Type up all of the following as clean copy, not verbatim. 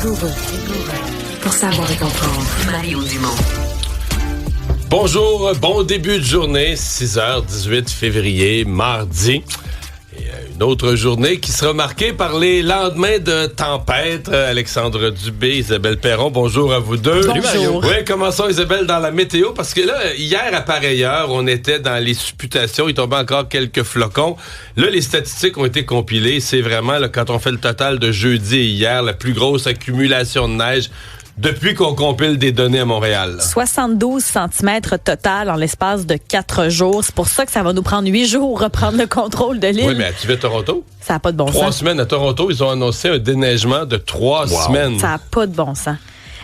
Rigoureux. Pour savoir et comprendre. Mario Dumont. Bonjour, bon début de journée, 6h18 février, mardi. Et une autre journée qui sera marquée par les lendemains de tempête. Alexandre Dubé, Isabelle Perron, bonjour à vous deux. Bonjour. Mario. Oui, commençons Isabelle dans la météo, parce que là, hier à pareille heure, on était dans les supputations, il tombait encore quelques flocons. Là, les statistiques ont été compilées, c'est vraiment, là, quand on fait le total de jeudi et hier, la plus grosse accumulation de neige depuis qu'on compile des données à Montréal. 72 cm total en l'espace de 4 jours. C'est pour ça que ça va nous prendre 8 jours reprendre le contrôle de l'île. Oui, mais tu vas à Toronto? Ça n'a pas de bon 3 sens. semaines à Toronto, ils ont annoncé un déneigement de 3 semaines. Ça n'a pas de bon sens.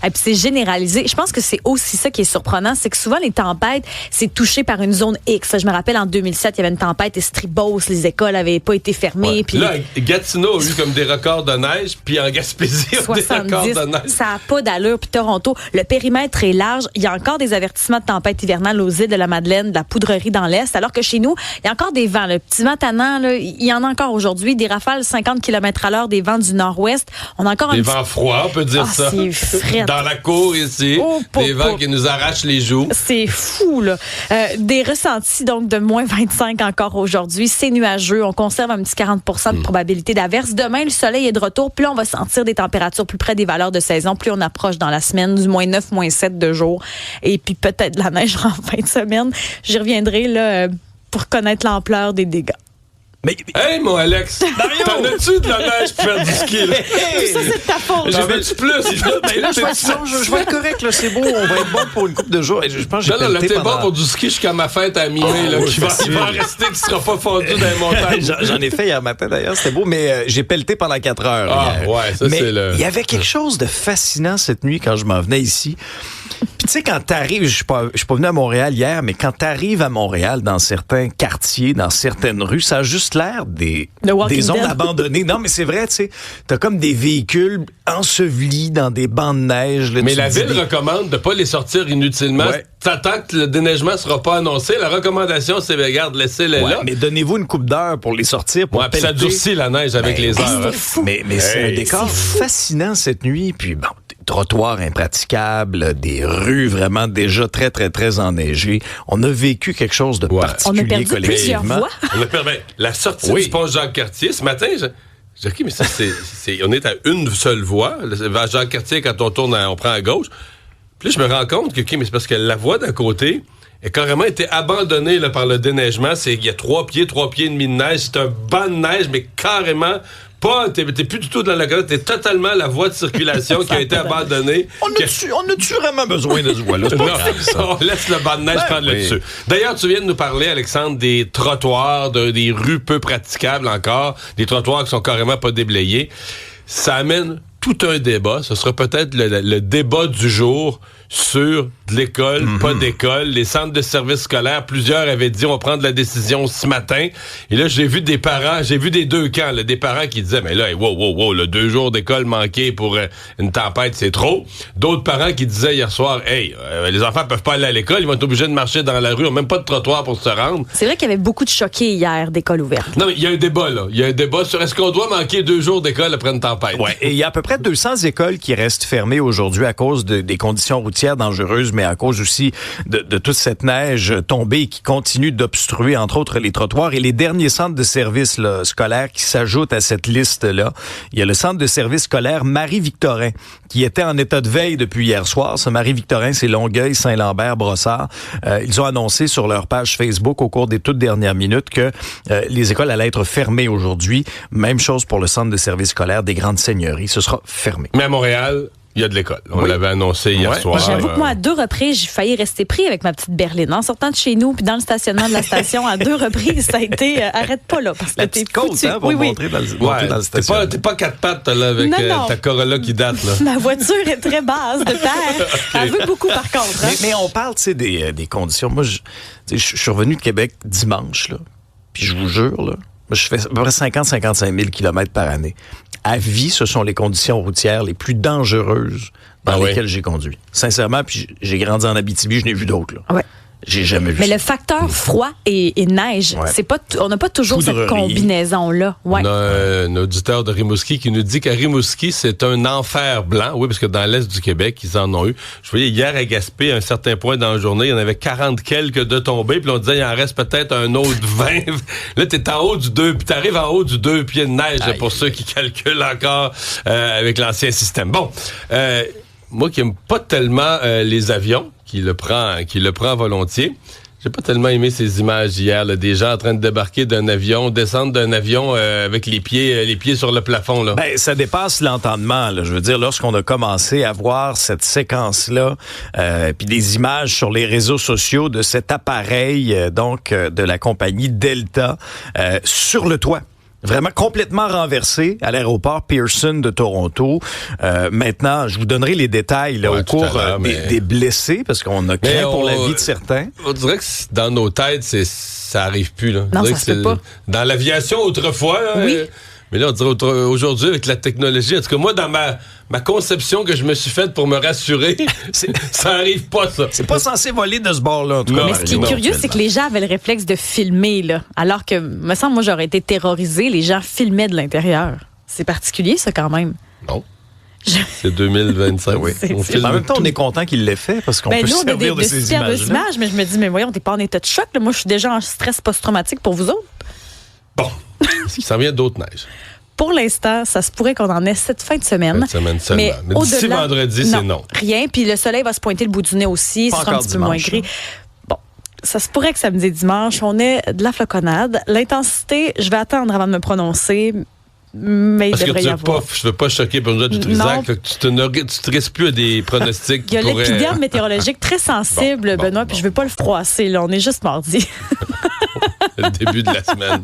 Et puis c'est généralisé. Je pense que c'est aussi ça qui est surprenant, c'est que souvent les tempêtes, c'est touché par une zone X. Je me rappelle en 2007, il y avait une tempête Estribos, les écoles n'avaient pas été fermées. Ouais. Puis là, Gatineau a eu comme des records de neige, puis en Gaspésie, des records de neige. Ça n'a pas d'allure. Puis Toronto, le périmètre est large. Il y a encore des avertissements de tempête hivernale aux îles de la Madeleine, de la poudrerie dans l'Est, alors que chez nous, il y a encore des vents. Le petit vent tannant, là, il y en a encore aujourd'hui. Des rafales 50 km/h, des vents du nord-ouest. On a encore des vents froids, on peut dire ça. C'est frais. Dans la cour ici, des vents qui nous arrachent les joues. C'est fou, là. Des ressentis, donc, de moins 25 encore aujourd'hui. C'est nuageux. On conserve un petit 40 de probabilité d'averse. Demain, le soleil est de retour. Puis là, on va sentir des températures plus près des valeurs de saison. Plus on approche dans la semaine du moins 9, moins 7 de jour. Et puis peut-être de la neige en fin de semaine. J'y reviendrai, là, pour connaître l'ampleur des dégâts. Mais, hey, mon Alex! Mario! T'en as-tu de la neige pour faire du ski, là? Tout ça, c'est de ta faute. J'en veux-tu plus? Mais là, je vais être correct, là. C'est beau. On va être bon pour une couple de jours. Et je pense que j'ai pelleté t'es pendant... bon pour du ski jusqu'à ma fête à mi-mai, là. Il va en rester qui sera pas fondu dans les montagnes. J'en ai fait hier matin, d'ailleurs. C'était beau, mais j'ai pelleté pendant 4 heures. Ah, hier. ouais, ça, mais c'est le... il y avait quelque chose de fascinant cette nuit quand je m'en venais ici. Puis tu sais, quand t'arrives, je suis pas venu à Montréal hier, mais quand t'arrives à Montréal, dans certains quartiers, dans certaines rues, ça a juste l'air des zones abandonnées. Non, mais c'est vrai, tu sais, t'as comme des véhicules ensevelis dans des bancs de neige. Là, mais la ville recommande de pas les sortir inutilement. Ouais. Tant que le déneigement sera pas annoncé, la recommandation, c'est, regarde, laissez-les là. Mais donnez-vous une couple d'heures pour les sortir, pour pelleter. Ça durcit la neige avec les heures. Mais c'est un décor fascinant cette nuit, puis bon, des trottoirs impraticables, des rues vraiment déjà très, très, très enneigées. On a vécu quelque chose de particulier on a perdu plusieurs voix. La sortie du pont Jacques-Cartier, ce matin, j'ai dit, mais ça, on est à une seule voie. Vers Jacques-Cartier, quand on tourne, on prend à gauche. Puis là, je me rends compte que, mais c'est parce que la voie d'à côté a carrément été abandonnée là, par le déneigement. Il y a 3 pieds et demi de neige. C'est un banc de neige, mais carrément pas. T'es plus du tout dans la grande. T'es totalement la voie de circulation qui a été abandonnée. On a-tu vraiment besoin de ce voie-là? Non, on laisse le banc de neige prendre le dessus. D'ailleurs, tu viens de nous parler, Alexandre, des trottoirs, des rues peu praticables encore, des trottoirs qui sont carrément pas déblayés. Ça amène tout un débat. Ce sera peut-être le débat du jour sur de l'école, pas d'école, les centres de services scolaires. Plusieurs avaient dit on va prendre la décision ce matin. Et là, j'ai vu des deux camps, là, des parents qui disaient mais là, wow, là, 2 jours d'école manqués pour une tempête, c'est trop. D'autres parents qui disaient hier soir, les enfants peuvent pas aller à l'école, ils vont être obligés de marcher dans la rue, ils ont même pas de trottoir pour se rendre. C'est vrai qu'il y avait beaucoup de choqués hier d'écoles ouvertes. Non, mais il y a un débat, là. Il y a un débat sur est-ce qu'on doit manquer 2 jours d'école après une tempête. Ouais. Et il y a à peu près 200 écoles qui restent fermées aujourd'hui à cause des conditions routières dangereuses, mais à cause aussi de toute cette neige tombée et qui continue d'obstruer, entre autres, les trottoirs. Et les derniers centres de services scolaires qui s'ajoutent à cette liste-là, il y a le centre de services scolaire Marie-Victorin, qui était en état de veille depuis hier soir. Ce Marie-Victorin, c'est Longueuil, Saint-Lambert, Brossard. Ils ont annoncé sur leur page Facebook au cours des toutes dernières minutes que les écoles allaient être fermées aujourd'hui. Même chose pour le centre de services scolaire des Grandes Seigneuries. Ce sera fermé. Mais à Montréal, il y a de l'école. On l'avait annoncé hier soir. J'avoue que moi, à 2 reprises, j'ai failli rester pris avec ma petite berline. En sortant de chez nous, puis dans le stationnement de la station, à 2 reprises, ça a été arrête pas là. Parce que la petite côte, hein, pour montrer dans le stationnement. T'es pas 4 pattes là, avec ta Corolla qui date. Là. Ma voiture est très basse de terre. Elle veut beaucoup, par contre. Hein? Mais on parle des conditions. Moi, je suis revenu de Québec dimanche, là, puis je vous jure, là, je fais à peu près 50-55 000 kilomètres par année. À vie, ce sont les conditions routières les plus dangereuses dans lesquelles j'ai conduit. Sincèrement, puis j'ai grandi en Abitibi, je n'ai vu d'autres. Là. Ouais. J'ai jamais vu Mais ça. le facteur froid et neige, Ouais. c'est pas, on n'a pas toujours cette Poudrerie. combinaison-là. Ouais. On a un auditeur de Rimouski qui nous dit qu'à Rimouski, c'est un enfer blanc. Oui, parce que dans l'est du Québec, ils en ont eu. Je voyais hier à Gaspé, à un certain point dans la journée, il y en avait 40 quelques de tombés, puis on disait, il en reste peut-être un autre 20. Là, t'es en haut du 2, puis t'arrives en haut du 2 pieds de neige, là, pour ceux qui calculent encore avec l'ancien système. Bon, moi qui aime pas tellement les avions, qui le prend volontiers, j'ai pas tellement aimé ces images hier, là, des gens en train de débarquer d'un avion, descendre d'un avion avec les pieds sur le plafond. Là. Ben, ça dépasse l'entendement. Là. Je veux dire, lorsqu'on a commencé à voir cette séquence-là, puis des images sur les réseaux sociaux de cet appareil, de la compagnie Delta, sur le toit. Vraiment complètement renversé à l'aéroport Pearson de Toronto. Maintenant, je vous donnerai les détails là, Ouais, au tout cours à l'heure, des blessés, parce qu'on a craint pour la vie de certains. On dirait que dans nos têtes, ça arrive plus. Là. Non, On dirait ça que se peut pas. Dans l'aviation, autrefois, là, Oui. mais là, on dirait aujourd'hui, avec la technologie, en tout cas, moi, dans ma conception que je me suis faite pour me rassurer, ça arrive pas, ça. C'est pas censé voler de ce bord-là, en tout cas. Non, Mais ce qui est non, curieux, c'est que les gens avaient le réflexe de filmer, là. Alors que, me semble, moi, j'aurais été terrorisée. Les gens filmaient de l'intérieur. C'est particulier, ça, quand même. Non. C'est 2025. Oui. C'est- On c'est- filme En même temps, tout. on est content qu'il l'ait fait, parce qu'on peut Nous, se on a servir de de ces superbes images-là. images, mais je me dis, mais voyons, t'es pas en état de choc. Là. Moi, je suis déjà en stress post-traumatique pour vous autres. Bon. Il s'en vient d'autres neiges. Pour l'instant, ça se pourrait qu'on en ait cette fin de semaine. Fin de semaine seulement. Mais d'ici au-delà, vendredi, c'est non. Rien. Puis le soleil va se pointer le bout du nez aussi. Pas Ce sera un encore petit peu moins dimanche, gris. Bon, ça se pourrait que samedi et dimanche, on ait de la floconnade. L'intensité, je vais attendre avant de me prononcer. Mais Parce il que devrait y avoir. je veux pas choquer pour nous du Non. Trisac, là, que tu te risques plus à des pronostics Il y a qui pourraient... l'épiderme météorologique très sensible, Bon, Benoît, puis je veux pas le froisser. Là. On est juste mardi. le début de la semaine.